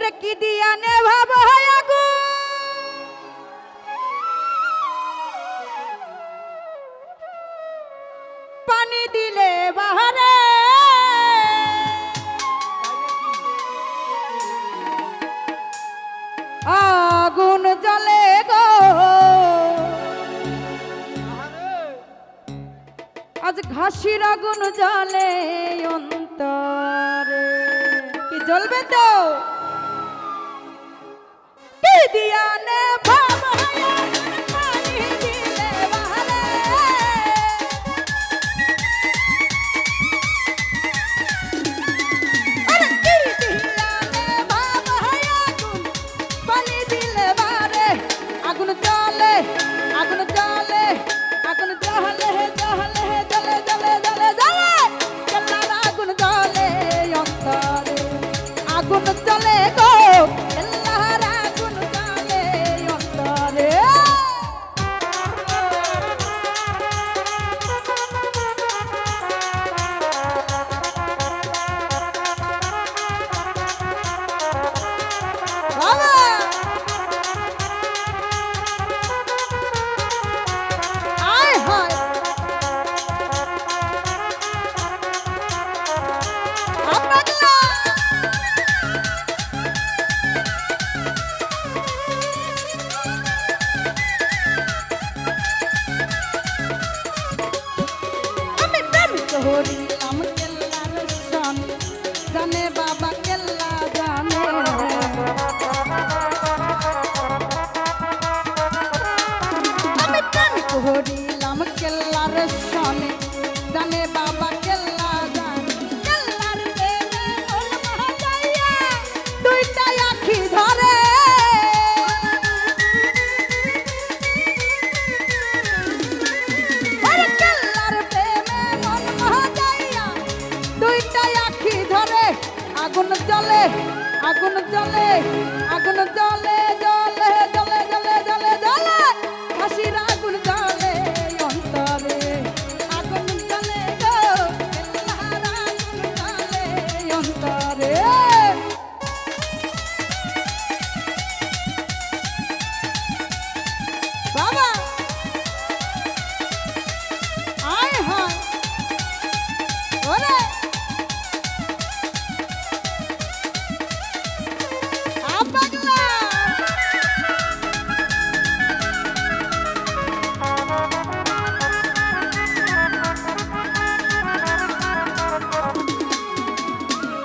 ওরে কি দিয়া নে ভাব হয় আগুন পানি দিলে বাহারে আগুন জ্বলে গো আজ ঘাসির আগুন জ্বলে অন্তরে কি জ্বলবে তো কি দিয়া নে ভাব হয় আগুন পানি দিলে বাহারে আরে কি দিয়া নে ভাব হয় আগুন পানি দিলে বাহারে আগুন জ্বলে আগুন জ্বলে আগুন জ্বলে জ্বলে জ্বলে জ্বলে জ্বলে জ্বলে কেল্লার আগুন জ্বলে অন্তরে আগুন জ্বলে গো কেল্লার আগুন জ্বলে অন্তরে বাবা আয় হায় আপনারা আমি প্রেমিক হরিলাম কেল্লার সন জানে বাবা কেল্লা জানে আমি প্রেমিক হরিলাম কেল্লার সন জানে বাবা কেল্লা জানে কেল্লার প্রেমে ওর মহাজাইয়া দুইটা আখি ধরে ওরে কেল্লার প্রেমে মন মহাজাইয়া দুইটা আখি ধরে আগুন জ্বলে আগুন জ্বলে আগুন জ্বলে জ্বলে জ্বলে জ্বলে জ্বলে জ্বলে হাসির আগুন জ্বলে অন্তরে আগুন জ্বলে গো কেল্লার আগুন জ্বলে অন্তরে বাবা আয় হায় ওরে পাগলা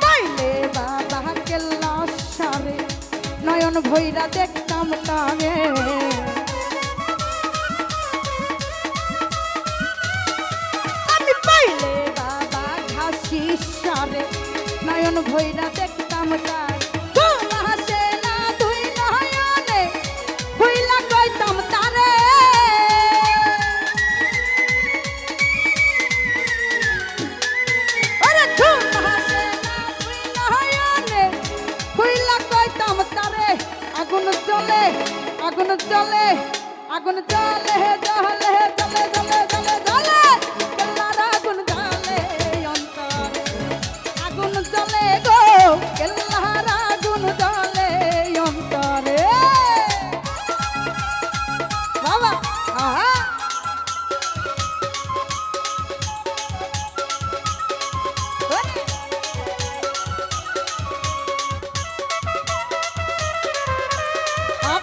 পাইলে বাবা কেল্লা সারে নয়ন ভৈরা দেখতাম তারে আমি পাইলে বাবা ঘাসি সারে নয়ন ভৈরা দেখতাম তারে আগুন জ্বলে আগুন জ্বলে আগুন জ্বলে জ্বলে জ্বলে জ্বলে জ্বলে জ্বলে কেল্লার আগুন জ্বলে অন্তরে আগুন জ্বলে গো কেল্লার আগুন জ্বলে অন্তরে বাবা আহা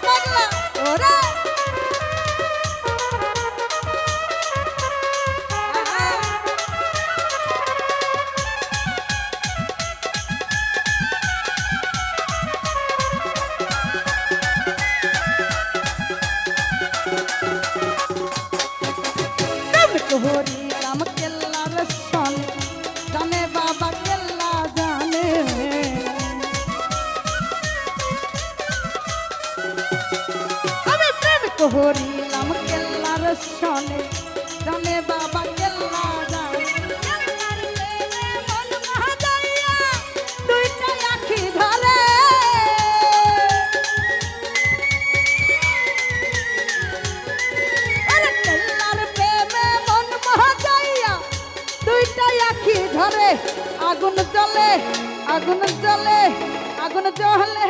পাগলা ওরে হরিলাম কেল্লার সন জানে বাবা কেল্লা জানে আমি প্রেমিক হরিলাম কেল্লার সনে জানে বাবা কেল্লা জানে কেল্লার প্রেমে মন মহাজাইয়া দুইটা আখি ধরে আরে কেল্লার প্রেমে মন মহাজাইয়া দুইটা আখি ধরে আগুন জ্বলে আগুন জ্বলে আগুন জ্বলে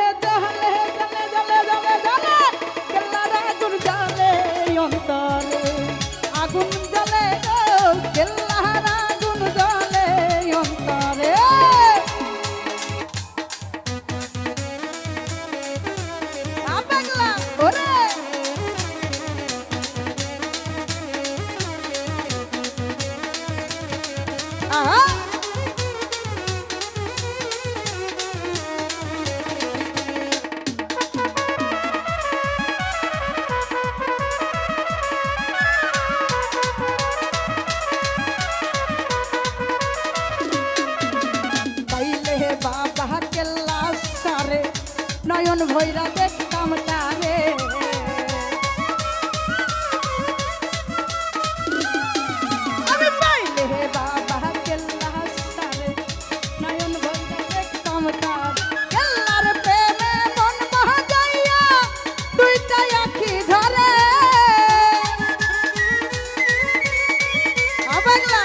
নয়ন ভৈরা দেখতাম তারে আমি পাইলে হে বাবা কেল্লা সারে নয়ন ভৈরা দেখতাম তার কেল্লার প্রেমে মন মহাজাইয়া দুইটা আঁখি ধরে আবাগলা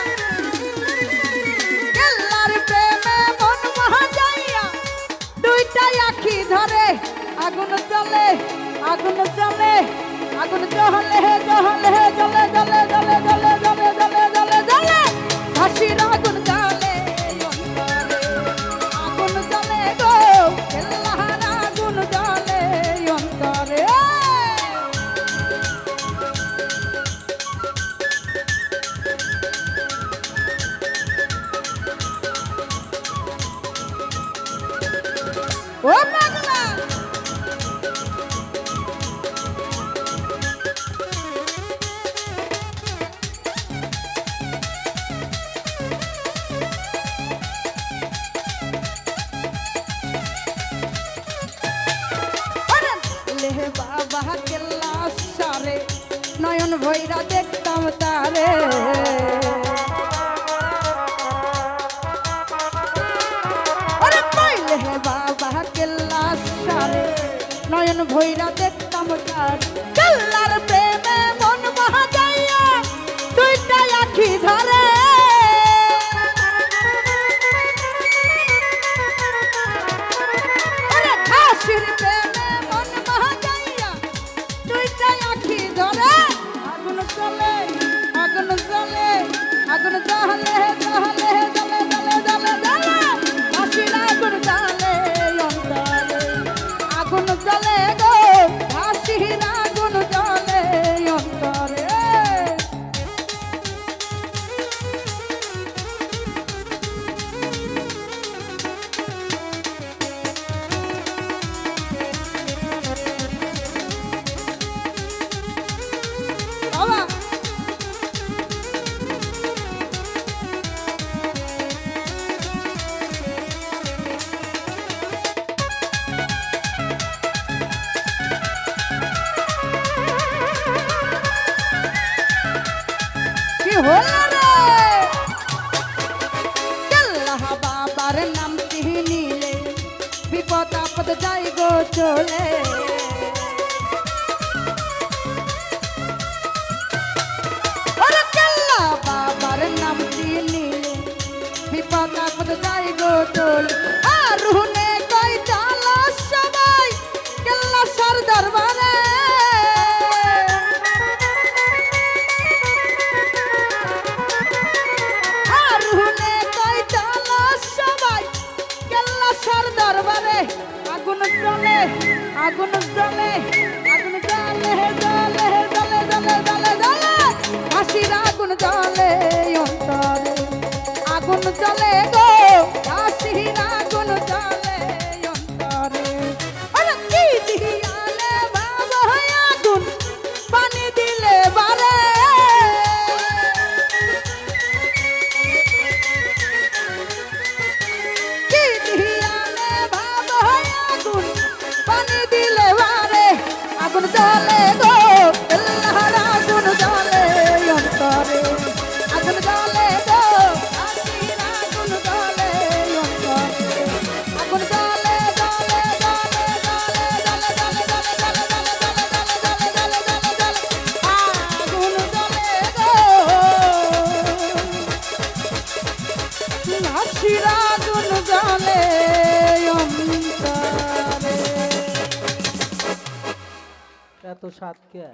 কেল্লার প্রেমে মন মহাজাইয়া দুইটা আঁখি ধরে আগুন জ্বলে আগুন জ্বলে আগুন জ্বলে জ্বলে জ্বলে জ্বলে জ্বলে জ্বলে জ্বলে জ্বলে জ্বলে জ্বলে হাসির আগুন জ্বলে অন্তরে আগুন জ্বলে গো কেল্লার আগুন জ্বলে অন্তরে ও পাগলা লে বাবা কেল্লা সারে নয়ন ভৈরা দেখতাম তারে আরে পাইলে হে বাবা কেল্লা সারে নয়ন ভৈরা দেখতাম তার কেল্লার প্রেমে মন মহাজাইয়া দুইটা আঁখি ধরে আরে হাসির প্রেমে মন মহাজাইয়া দুইটা আঁখি ধরে আগুন জ্বলে আগুন জ্বলে আগুন জ্বলে জ্বলে জ্বলে জ্বলে জ্বলে জ্বলে হাসির আগুন জ্বলে অন্তরে আগুন জ্বলে গো হাসির আগুন জ্বলে অন্তরে বাবা কি হলো রে কেল্লাহ বাবার নাম কি নিলে বিপদ আপদ যাই গো চলে ওরে কেল্লা বাবার নাম কি নিলে বিপদ আপদ যাই গো চলে আর হুনে কই চালা সবাই কেল্লা সর দরবারে আর হুনে কই চালা সবাই কেল্লা সর দরবারে আগুন জ্বলে আগুন জ্বলে আগুন জ্বলে জ্বলে জ্বলে জ্বলে জ্বলে জ্বলে হাসির আগুন জ্বলে অন্তরে আগুন জ্বলে গো হাসির আগুন জ্বলে অন্তরে আরে কি দিয়ালে বাবা আগুন পানি দিলে বারে কি দিয়ালে বাবা আগুন পানি দিলে বারে আগুন জ্বলে গো কেল্লার আগুন জ্বলে অন্তরে আগুন জ্বলে গো হাসির আগুন জ্বলে অন্তরে আগুন জ্বলে জ্বলে জ্বলে জ্বলে জ্বলে জ্বলে জ্বলে জ্বলে জ্বলে জ্বলে জ্বলে জ্বলে জ্বলে আগুন জ্বলে গো হাসির আগুন জ্বলে অন্তরে এত স্বাদ কে